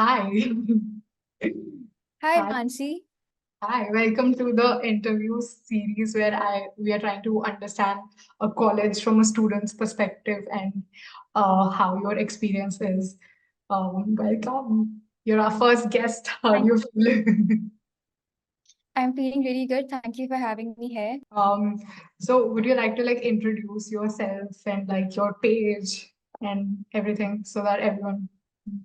Hi. Hi, Hi. Mansi. Hi. Welcome to the interview series where I we are trying to understand a college from a student's perspective and how your experience is. Welcome. You're our first guest. How do Thank you feel? I'm feeling really good. Thank you for having me here. um, so would you like to like introduce yourself and like your page and everything so that everyone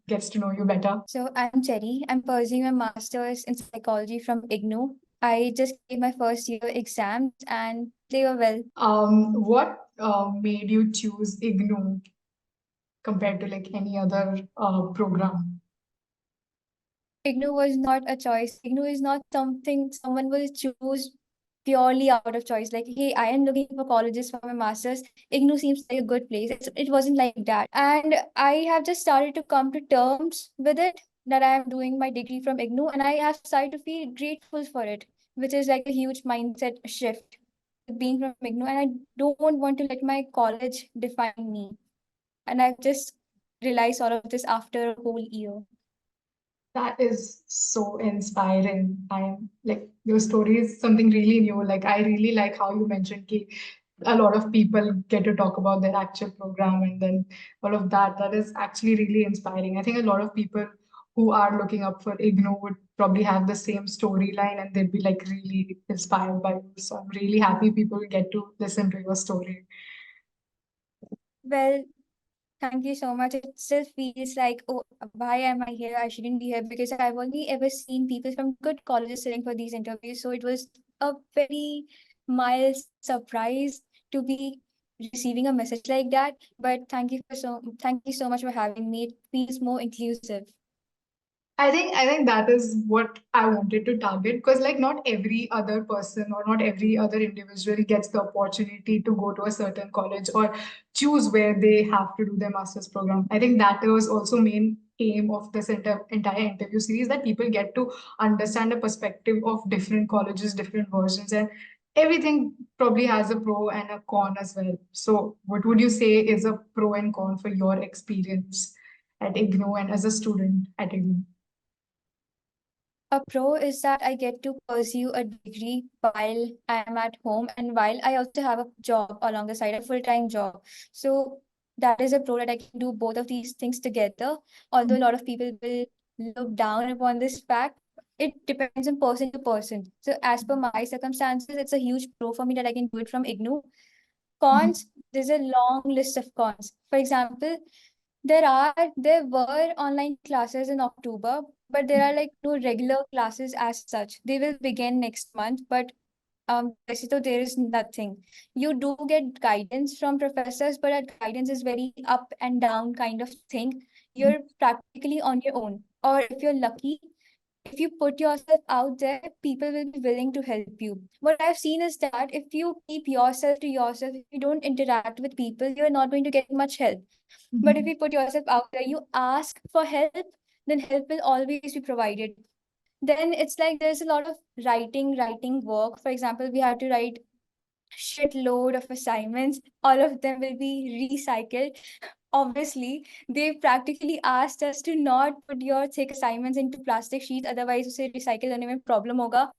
gets to know you better? So, I'm Cherry. I'm pursuing my master's in psychology from IGNOU. I just gave my first year exams and they were well. What made you choose IGNOU compared to like any other program? IGNOU was not a choice. IGNOU is not something someone will choose purely out of choice. Like, hey, I am looking for colleges for my master's. IGNOU seems like a good place. It wasn't like that. And I have just started to come to terms with it that I am doing my degree from IGNOU and I have started to feel grateful for it, which is like a huge mindset shift being from IGNOU. And I don't want to let my college define me. And I've just realized all of this after a whole year. That is so inspiring. I'm like your story is something really new. Like I really like how you mentioned ki a lot of people get to talk about their actual program and then all of that. That is actually really inspiring. I think a lot of people who are looking up for IGNOU would probably have the same storyline and they'd be like really inspired by you. So I'm really happy people get to listen to your story. Well, thank you so much. It still feels like, oh, why am I here? I shouldn't be here because I've only ever seen people from good colleges sitting for these interviews. So it was a very mild surprise to be receiving a message like that. But thank you so much for having me. It feels more inclusive. I think that is what I wanted to target because like not every other person or not every other individual gets the opportunity to go to a certain college or choose where they have to do their master's program. I think that was also main aim of this entire interview series that people get to understand the perspective of different colleges, different versions, and everything probably has a pro and a con as well. So what would you say is a pro and con for your experience at IGNOU and as a student at IGNOU? A pro is that I get to pursue a degree while I am at home and while I also have a job along the side, a full-time job. So that is a pro that I can do both of these things together. Although a lot of people will look down upon this fact, it depends on person to person. So as per my circumstances, it's a huge pro for me that I can do it from IGNOU. Cons, there's a long list of cons. For example, there were online classes in October, but there are like no regular classes as such. They will begin next month, but वैसे तो there is nothing. You do get guidance from professors, but that guidance is very up and down kind of thing. You're practically on your own. Or if you're lucky, if you put yourself out there, people will be willing to help you. What I've seen is that if you keep yourself to yourself, if you don't interact with people, you're not going to get much help. But if Mhm. you put yourself out there, you ask for help, then help will always be provided. Then it's like there's a lot of writing work. For example, we have to write shitload of assignments. All of them will be recycled. Obviously, they practically asked us to not put your thick assignments into plastic sheets, otherwise उसे recycle करने में problem होगा.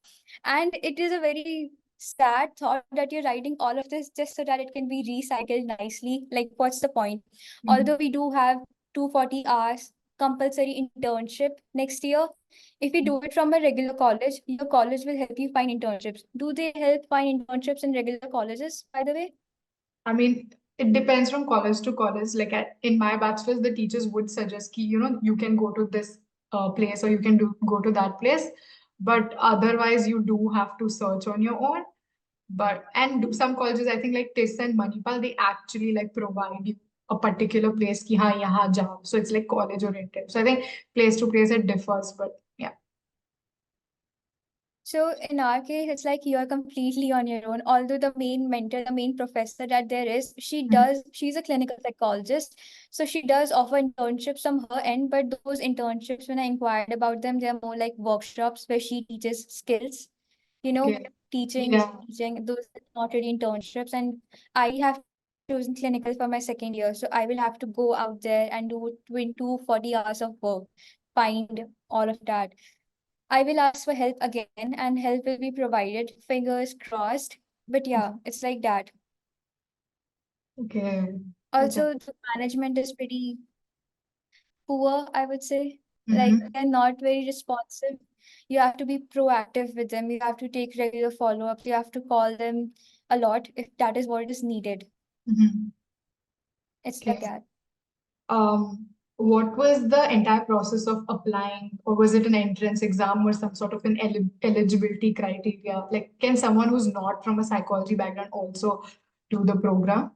And it is a very sad thought that you're writing all of this just so that it can be recycled nicely. Like, what's the point? Mhm. Although we do have 240 hours compulsory internship next year, if you do it from a regular college, your college will help you find internships. Do they help find internships in regular colleges, by the way? I mean, it depends from college to college. Like in my bachelor's, the teachers would suggest ki, you can go to this place or you can go to that place. But otherwise, you do have to search on your own. But some colleges, I think like TIS and Manipal, they actually like provide you a particular place ki हाँ यहाँ जाओ. So it's like college oriented. So I think place to place it differs, but yeah. So in our case, it's like you're completely on your own. Although the main mentor, the main professor that there is, she's a clinical psychologist. So she does offer internships from her end, but those internships, when I inquired about them, they're more like workshops where she teaches skills, you know, Okay. Yeah. teaching, those are not really internships. And I have chosen clinical for my second year. So I will have to go out there and do 240 hours of work. find all of that. I will ask for help again and help will be provided. Fingers crossed. But yeah, it's like that. Okay. That's Also, the management is pretty poor, I would say. Like mm-hmm. they're not very responsive. You have to be proactive with them. You have to take regular follow-ups. You have to call them a lot if that is what is needed. Mm-hmm. It's Okay. like that. What was the entire process of applying, or was it an entrance exam or some sort of an eligibility criteria? Like, can someone who's not from a psychology background also do the program?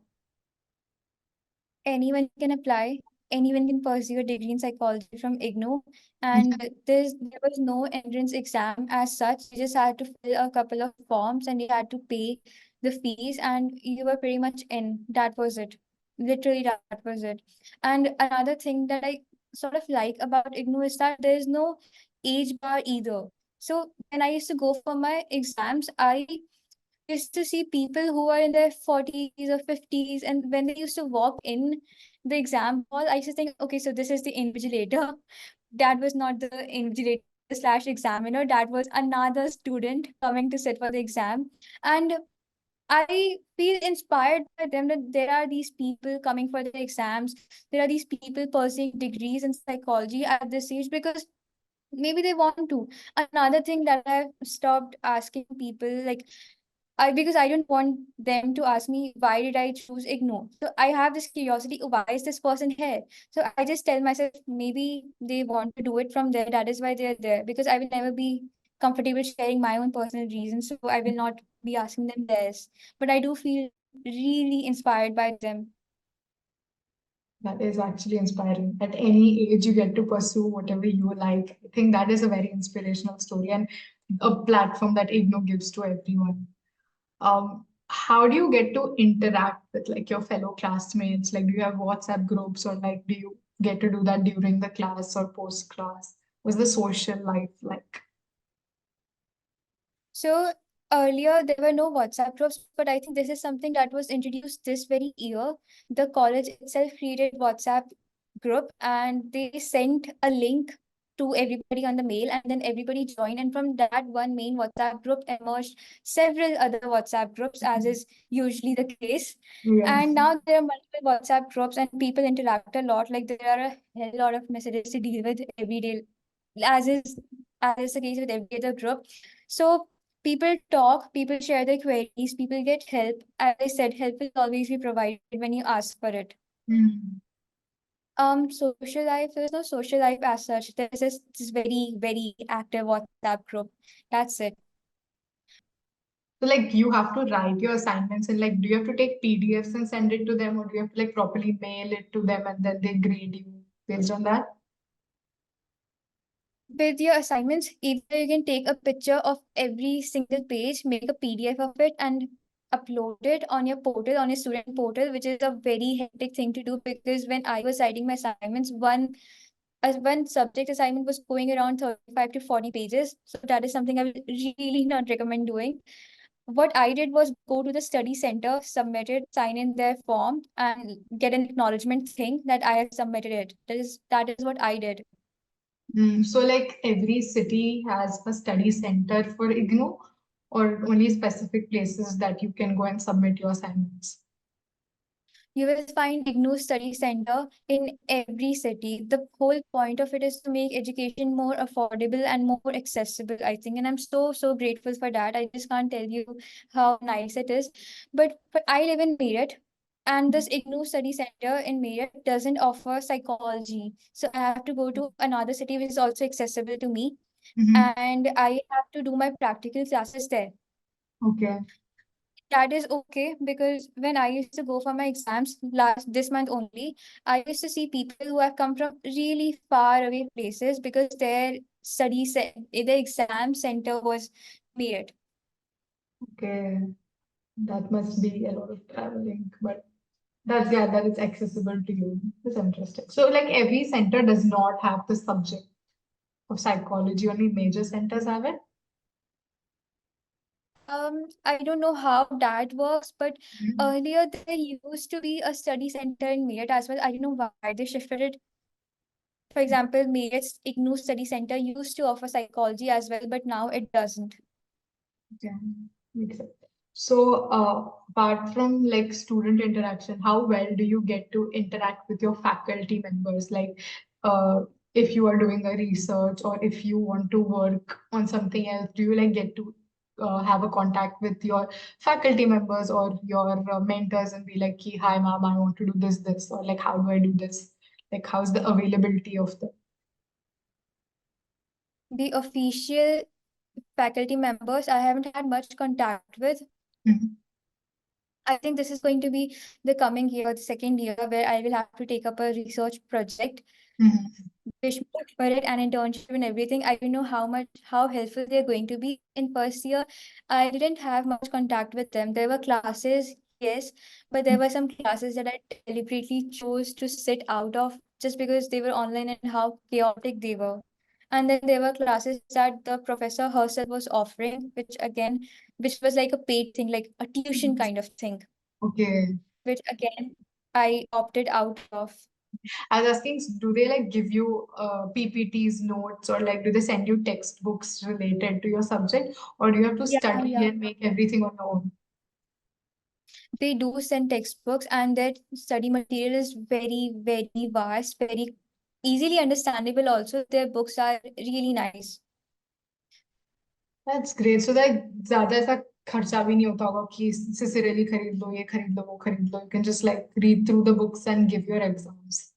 Anyone can apply. Anyone can pursue a degree in psychology from IGNOU. And there was no entrance exam as such. You just had to fill a couple of forms and you had to pay the fees and you were pretty much in. That was it. Literally, that was it. And another thing that I sort of like about IGNOU is that there is no age bar either. So when I used to go for my exams, I used to see people who are in their 40s or 50s, and when they used to walk in the exam hall, I used to think, okay, so this is the invigilator. That was not the invigilator slash examiner, that was another student coming to sit for the exam. And I feel inspired by them that there are these people coming for the exams, there are these people pursuing degrees in psychology at this age because maybe they want to. Another thing that I've stopped asking people, like, because I don't want them to ask me why did I choose IGNOU. So I have this curiosity, why is this person here? So I just tell myself maybe they want to do it from there. That is why they're there. Because I will never be comfortable sharing my own personal reasons. So I will not be asking them theirs. But I do feel really inspired by them. That is actually inspiring. At any age, you get to pursue whatever you like. I think that is a very inspirational story and a platform that IGNOU gives to everyone. How do you get to interact with like your fellow classmates? Like, do you have WhatsApp groups, or like do you get to do that during the class or post class? What's the social life like? So earlier there were no WhatsApp groups, but I think this is something that was introduced this very year. The college itself created WhatsApp group and they sent a link to everybody on the mail and then everybody joined, and from that one main WhatsApp group emerged several other WhatsApp groups as is usually the case. And Yes. now there are multiple WhatsApp groups and people interact a lot. Like there are a hell lot of messages to deal with every day, as is as is the case with every other group. So people talk, people share their queries, people get help. As I said, help will always be provided when you ask for it. Hmm. Social life, there's no social life as such. There's this very, very active WhatsApp group. That's it. So like you have to write your assignments, and like do you have to take PDFs and send it to them, or do you have to like properly mail it to them and then they grade you based on that? With your assignments, either you can take a picture of every single page, make a PDF of it, and upload it on your portal, on your student portal, which is a very hectic thing to do because when I was writing my assignments, one subject assignment was going around 35 to 40 pages. So that is something I would really not recommend doing. What I did was go to the study center, submit it, sign in their form, and get an acknowledgement thing that I have submitted it. That is what I did. So like every city has a study center for IGNOU, or only specific places that you can go and submit your assignments? You will find IGNOU Study Center in every city. The whole point of it is to make education more affordable and more accessible, I think. And I'm so, so grateful for that. I just can't tell you how nice it is. But I live in Meerut, and this IGNOU Study Center in Meerut doesn't offer psychology. So I have to go to another city which is also accessible to me. Mhm. And I have to do my practical classes there. Okay. That is okay because when I used to go for my exams last this month only, I used to see people who have come from really far away places because their exam center was Meerut. Okay. That must be a lot of traveling, but that's, yeah, that is accessible to you. That's interesting. So like every center does not have the subject of psychology, only major centers have it. I don't know how that works, but Mhm. earlier there used to be a study center in Meerut as well. I don't know why they shifted it. For example, Meerut's IGNOU Study Center used to offer psychology as well, but now it doesn't. Okay, makes sense. So, apart from like student interaction, how well do you get to interact with your faculty members? Like, if you are doing a research or if you want to work on something else, do you like get to have a contact with your faculty members or your mentors and be like, "Ki, hi, ma'am, I want to do this," or like, how do I do this? Like, how's the availability of the? The official faculty members I haven't had much contact with. Mhm, I think this is going to be the coming year, the second year, where I will have to take up a research project, mhm, wish for it, an internship and everything. I don't know how helpful they're going to be in first year. I didn't have much contact with them. There were classes, yes, but there were some classes that I deliberately chose to sit out of just because they were online and how chaotic they were. And then there were classes that the professor herself was offering, which was like a paid thing, like a tuition mhm. kind of thing, Okay. which again I opted out of. I was asking, do they like give you PPTs, notes, or like do they send you textbooks related to your subject, or do you have to Yeah, study yeah. and make everything on your own? They do send textbooks, and their study material is very, very vast, very easily understandable. Also, their books are really nice. That's great. So like ज़्यादा ऐसा खर्चा भी नहीं होता होगा कि सिसिरली खरीद लो ये खरीद लो वो खरीद लो. You can just like read through the books and give your exams.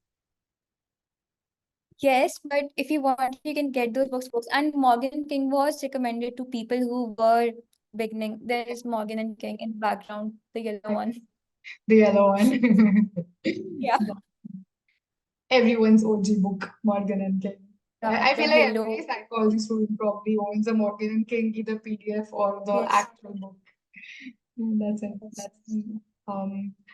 Yes, but if you want, you can get those books. And Morgan King was recommended to people who were beginning. There is Morgan and King in the background, the yellow one. The yellow one. Yeah. Everyone's OG book, Morgan and King. Yeah, I the feel like every yellow. psychology student probably owns a Morgan and King, either PDF or the Yes. actual book. That's it.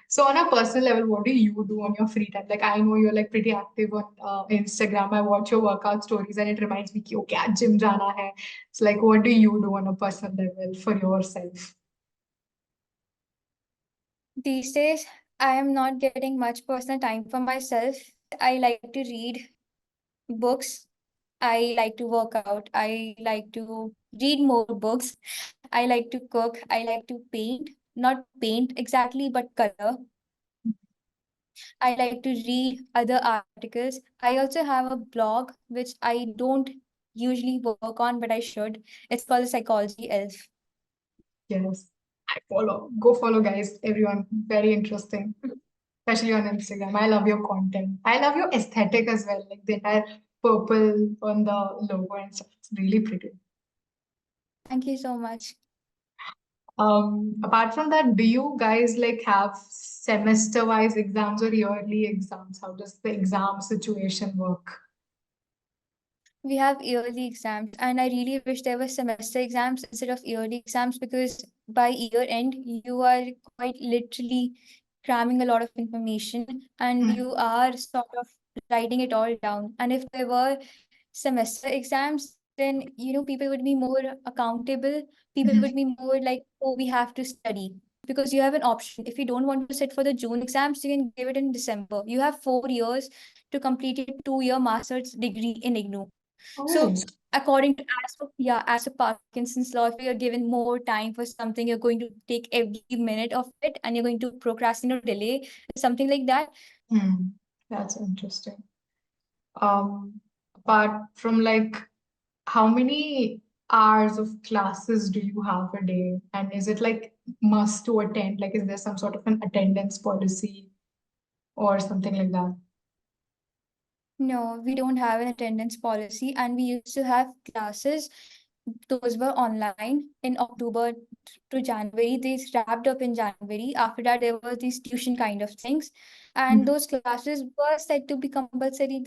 So on a personal level, what do you do on your free time? Like I know you're like pretty active on Instagram. I watch your workout stories and it reminds me कि okay, आज gym जाना है. So like what do you do on a personal level for yourself? These days, I am not getting much personal time for myself. I like to read books. I like to work out. I like to read more books. I like to cook. I like to paint. Not paint exactly, but color. I like to read other articles. I also have a blog, which I don't usually work on, but I should. It's called the Psychology Elf. Yes, I follow. Go follow, guys. Everyone, very interesting, especially on Instagram. I love your content. I love your aesthetic as well. Like the entire purple on the logo and stuff. It's really pretty. Thank you so much. Apart from that, do you guys like have semester-wise exams or yearly exams? How does the exam situation work? We have yearly exams, and I really wish there were semester exams instead of yearly exams because by year end, you are quite literally cramming a lot of information and Mm, you are sort of writing it all down. And if there were semester exams, then people would be more accountable. People would mhm. be more like, oh, we have to study because you have an option. If you don't want to sit for the June exams, you can give it in December. You have 4 years to complete your 2-year master's degree in IGNOU. So Oh. according to as a Parkinson's law, if you're given more time for something, you're going to take every minute of it and you're going to procrastinate or delay, something like that. Hmm. That's interesting. Apart from like how many hours of classes do you have a day? And is it like must to attend? Like, is there some sort of an attendance policy or something like that? No, we don't have an attendance policy, and we used to have classes. Those were online in October to January. They wrapped up in January. After that, there were these tuition kind of things, and Mhm. those classes were said to be compulsory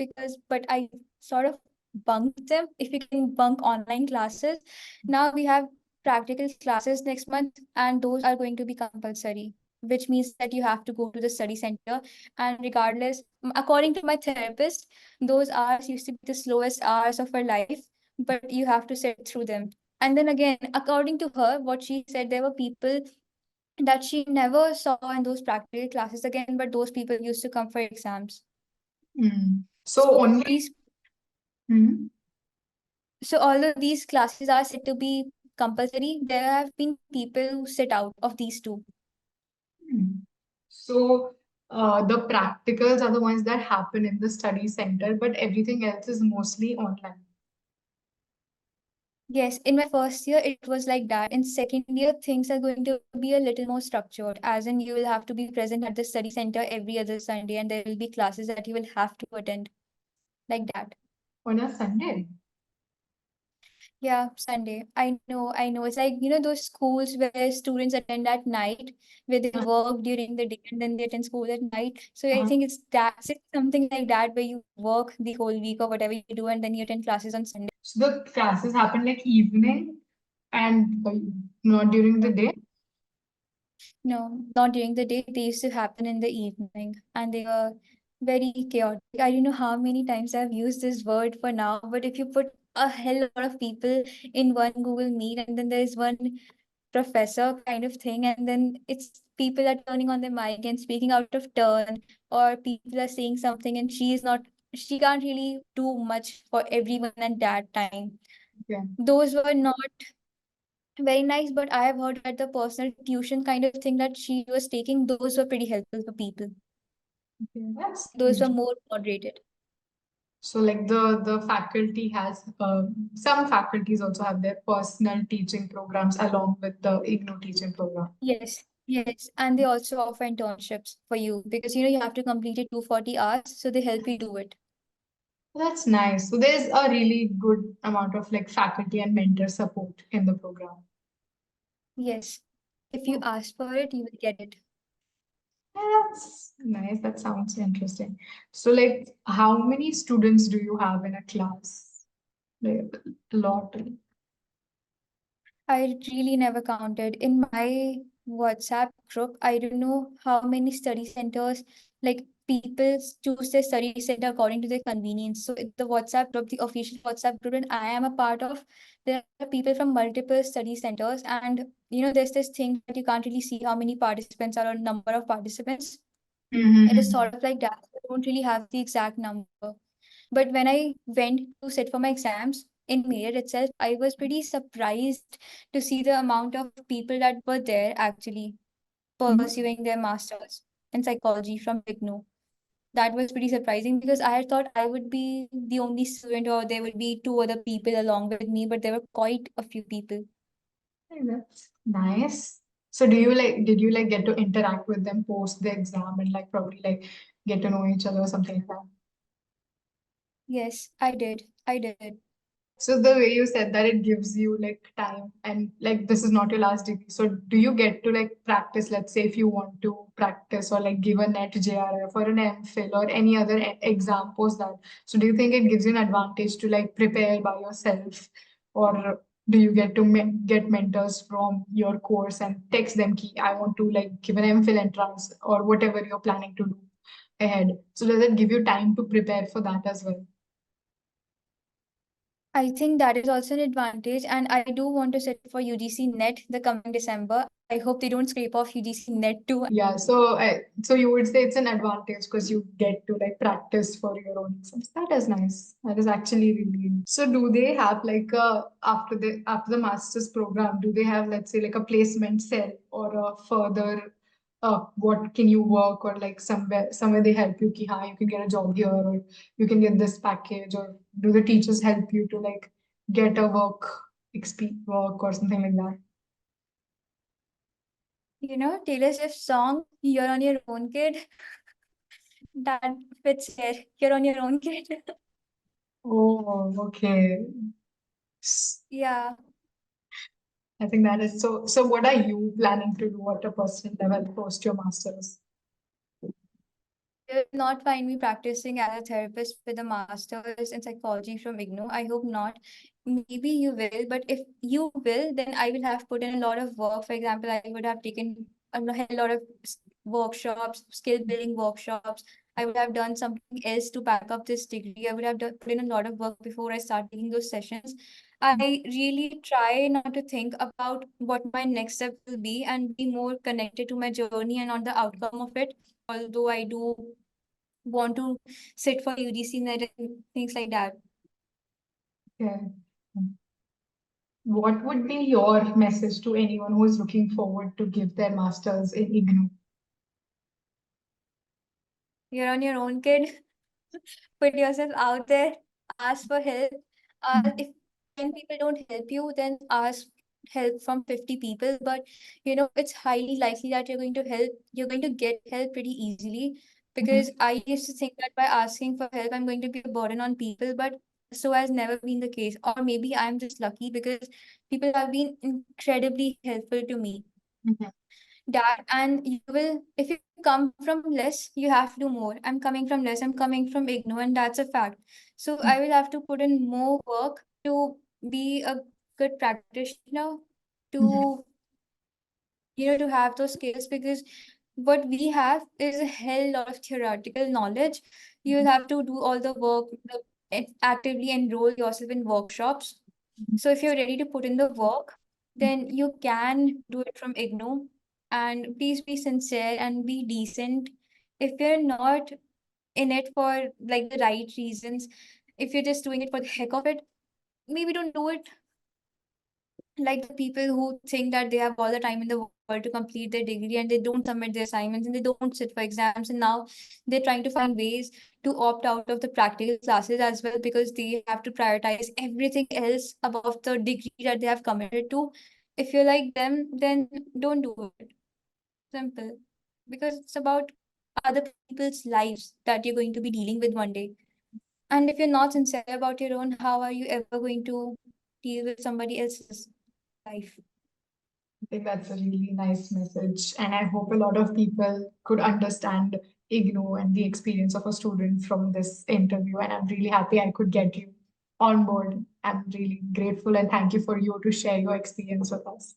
but I sort of bunked them. If you can bunk online classes, now we have practical classes next month, and those are going to be compulsory, which means that you have to go to the study center. And regardless, according to my therapist, those hours used to be the slowest hours of her life, but you have to sit through them. And then again, according to her, what she said, there were people that she never saw in those practical classes again, but those people used to come for exams. Mm. So So only these, Hmm. So although these classes are said to be compulsory, there have been people who sit out of these two. Hmm. So the practicals are the ones that happen in the study center, but everything else is mostly online. Yes, in my first year, it was like that. In second year, things are going to be a little more structured, as in you will have to be present at the study center every other Sunday, and there will be classes that you will have to attend like that. On a Sunday. Yeah, Sunday. I know. It's like, those schools where students attend at night, where they work during the day and then they attend school at night. So I Uh-huh. think it's something like that where you work the whole week or whatever you do and then you attend classes on Sunday. So the classes happen like evening and not during the day. No, not during the day. They used to happen in the evening and they were very chaotic. I don't know how many times I've used this word for now, but if you put a hell lot of people in one Google Meet and then there's one professor kind of thing, and then it's people are turning on their mic and speaking out of turn, or people are saying something and she can't really do much for everyone at that time. Okay. Those were not very nice, but I have heard that the personal tuition kind of thing that she was taking, those were pretty helpful for people. Okay, that's Those were interesting. more moderated. So like the faculty has some faculties also have their personal teaching programs along with the IGNOU teaching program. Yes, yes. And they also offer internships for you because you have to complete it 240 hours, so they help you do it. That's nice. So there's a really good amount of like faculty and mentor support in the program. Yes. If you Oh, ask for it, you will get it. that's nice. That sounds interesting. So like how many students do you have in a class? Like a lot. I really never counted. In my WhatsApp group, I don't know how many study centers, like people choose their study center according to their convenience. So in the WhatsApp group, the official WhatsApp group that I am a part of, there are people from multiple study centers. And there's this thing that you can't really see how many participants are or number of participants. It is Mm-hmm. sort of like that. I don't really have the exact number. But when I went to sit for my exams in Mir itself, I was pretty surprised to see the amount of people that were there actually pursuing their masters in psychology from IGNOU. That was pretty surprising because I had thought I would be the only student or there would be two other people along with me, but there were quite a few people. Hey, that's nice. So did you like get to interact with them post the exam and like probably like get to know each other or something like that? Yes, I did. I did. So the way you said that it gives you like time and like this is not your last degree. So do you get to like practice, let's say if you want to practice or like give a net JRF or an MPhil or any other exam post that. So do you think it gives you an advantage to like prepare by yourself or do you get to get mentors from your course and text them key, I want to like give an MPhil entrance or whatever you're planning to do ahead. So does it give you time to prepare for that as well? I think that is also an advantage, and I do want to sit for UGC NET the coming December. I hope they don't scrape off UGC NET too. Yeah, so so you would say it's an advantage because you get to like practice for your own exams. That is nice. That is actually really nice. So do they have like after the master's program, do they have let's say like a placement cell or a further what can you work or like somewhere they help you ki हाँ, you can get a job here or you can get this package or do the teachers help you to like get a work or something like that? Taylor Swift's song, You're on Your Own Kid, that fits here. You're on your own kid. Oh, okay. Yeah. I think that is so. So, what are you planning to do at a personal level post your master's? You'll not find me practicing as a therapist with a master's in psychology from IGNOU. I hope not. Maybe you will, but if you will, then I will have put in a lot of work. For example, I would have taken a lot of workshops, skill building workshops. I would have done something else to back up this degree. I would have put in a lot of work before I start taking those sessions. I really try not to think about what my next step will be and be more connected to my journey and on the outcome of it, although I do want to sit for UGC net and things like that. Yeah. What would be your message to anyone who is looking forward to give their masters in IGNOU? You're on your own, kid. Put yourself out there, ask for help. If 10 people don't help you, then ask help from 50 people. But it's highly likely that you're going to get help pretty easily. Because Mhm. I used to think that by asking for help, I'm going to be a burden on people, but so has never been the case. Or maybe I'm just lucky because people have been incredibly helpful to me. Mhm. That, and you will, if you come from less, you have to do more. I'm coming from less, I'm coming from igno, and that's a fact. So I will have to put in more work to be a good practitioner, to Mhm. to have those skills, because what we have is a hell lot of theoretical knowledge. You will have to do all the work, actively enroll yourself in workshops. So if you're ready to put in the work, then you can do it from IGNOU. And please be sincere and be decent. If you're not in it for like the right reasons, if you're just doing it for the heck of it, maybe don't do it. Like the people who think that they have all the time in the world to complete their degree and they don't submit their assignments and they don't sit for exams, and now they're trying to find ways to opt out of the practical classes as well because they have to prioritize everything else above the degree that they have committed to. If you're like them, then don't do it. Simple. Because it's about other people's lives that you're going to be dealing with one day. And if you're not sincere about your own, how are you ever going to deal with somebody else's life? I think that's a really nice message, and I hope a lot of people could understand IGNOU and the experience of a student from this interview. And I'm really happy I could get you on board. I'm really grateful and thank you for you to share your experience with us.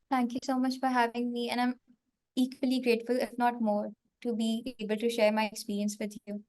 Thank you so much for having me, and I'm equally grateful, if not more, to be able to share my experience with you.